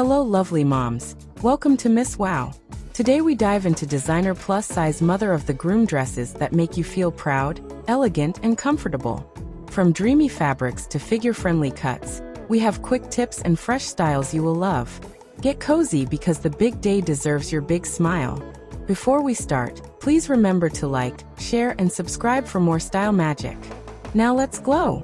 Hello lovely moms, welcome to Miss Wow. Today we dive into designer plus-size mother of the groom dresses that make you feel proud, elegant and comfortable. From dreamy fabrics to figure-friendly cuts, we have quick tips and fresh styles you will love. Get cozy because the big day deserves your big smile. Before we start, please remember to like, share and subscribe for more style magic. Now let's glow!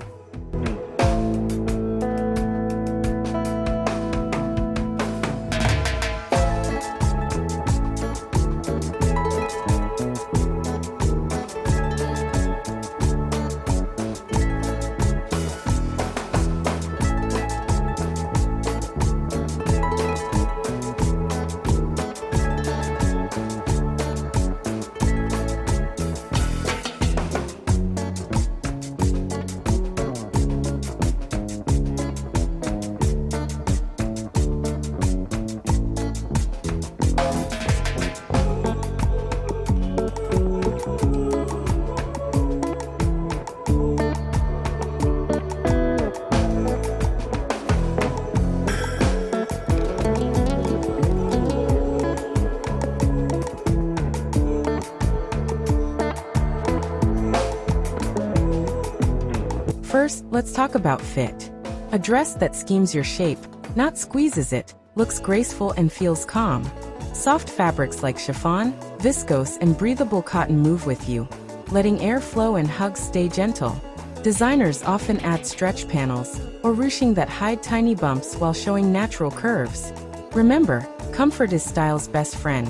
First, let's talk about fit. A dress that schemes your shape, not squeezes it, looks graceful and feels calm. Soft fabrics like chiffon, viscose and breathable cotton move with you, letting air flow and hugs stay gentle. Designers often add stretch panels or ruching that hide tiny bumps while showing natural curves. Remember, comfort is style's best friend,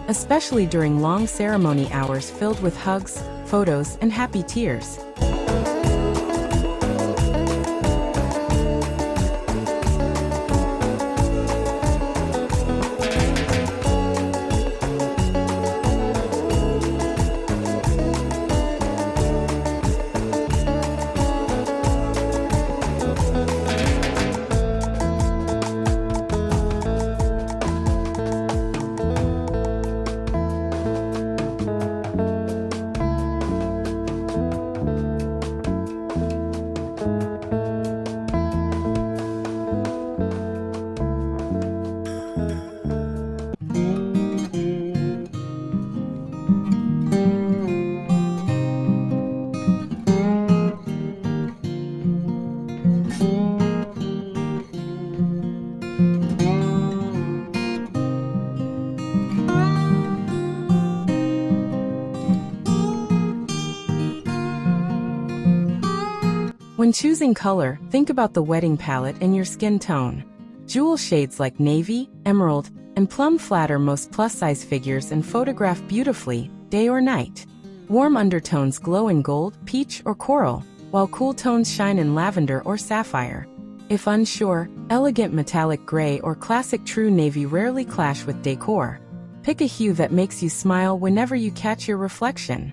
especially during long ceremony hours filled with hugs, photos and happy tears. When choosing color, think about the wedding palette and your skin tone. Jewel shades like navy, emerald, and plum flatter most plus-size figures and photograph beautifully, day or night. Warm undertones glow in gold, peach, or coral, while cool tones shine in lavender or sapphire. If unsure, elegant metallic gray or classic true navy rarely clash with decor. Pick a hue that makes you smile whenever you catch your reflection.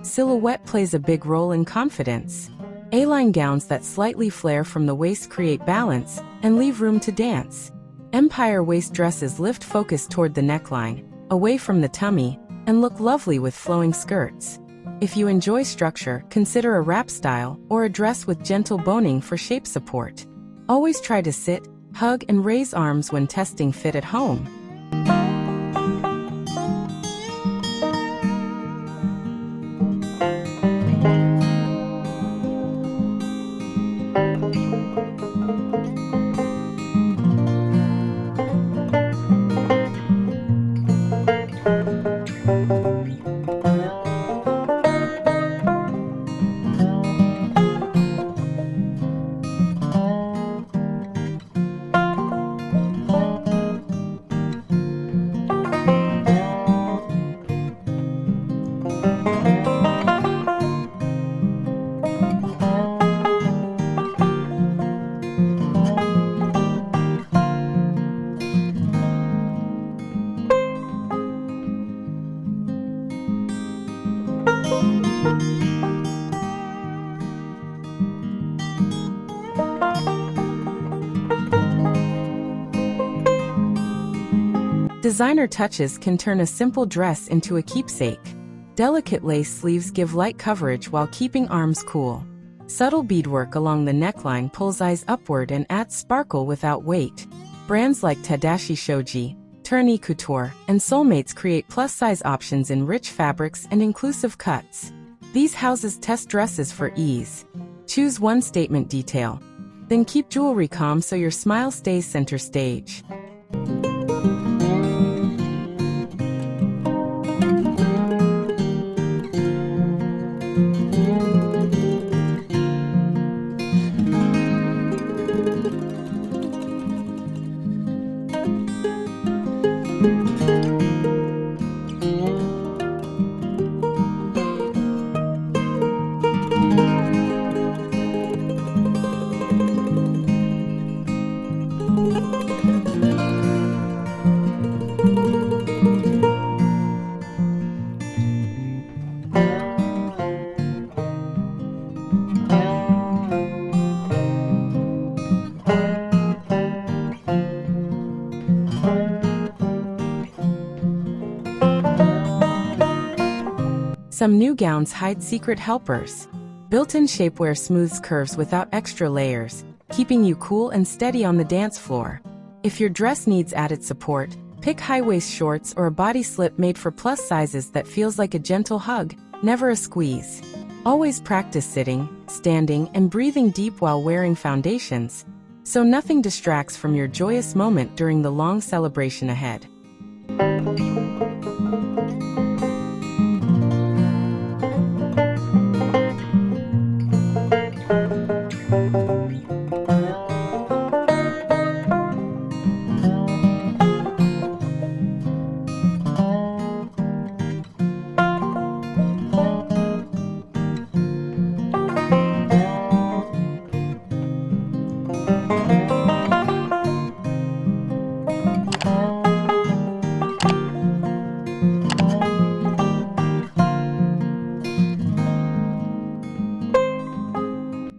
Silhouette plays a big role in confidence. A-line gowns that slightly flare from the waist create balance and leave room to dance. Empire waist dresses lift focus toward the neckline, away from the tummy, and look lovely with flowing skirts. If you enjoy structure, consider a wrap style or a dress with gentle boning for shape support. Always try to sit, hug, and raise arms when testing fit at home. Designer touches can turn a simple dress into a keepsake. Delicate lace sleeves give light coverage while keeping arms cool. Subtle beadwork along the neckline pulls eyes upward and adds sparkle without weight. Brands like Tadashi Shoji, Tourney Couture, and Soulmates create plus-size options in rich fabrics and inclusive cuts. These houses test dresses for ease. Choose one statement detail. Then keep jewelry calm so your smile stays center stage. Some new gowns hide secret helpers. Built-in shapewear smooths curves without extra layers, keeping you cool and steady on the dance floor. If your dress needs added support, pick high-waist shorts or a body slip made for plus sizes that feels like a gentle hug, never a squeeze. Always practice sitting, standing, and breathing deep while wearing foundations, so nothing distracts from your joyous moment during the long celebration ahead.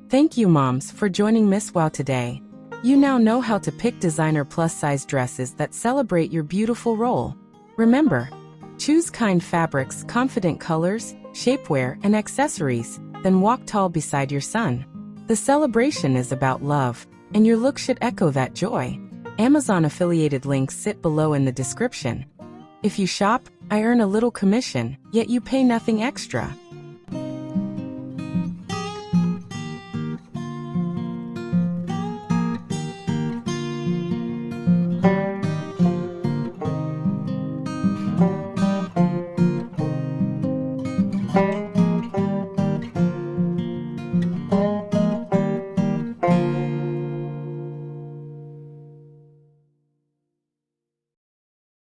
Thank you, moms, for joining Miss Wow today. You now know how to pick designer plus-size dresses that celebrate your beautiful role. Remember, choose kind fabrics, confident colors, shapewear, and accessories, then walk tall beside your son. The celebration is about love, and your look should echo that joy. Amazon affiliated links sit below in the description. If you shop, I earn a little commission, yet you pay nothing extra.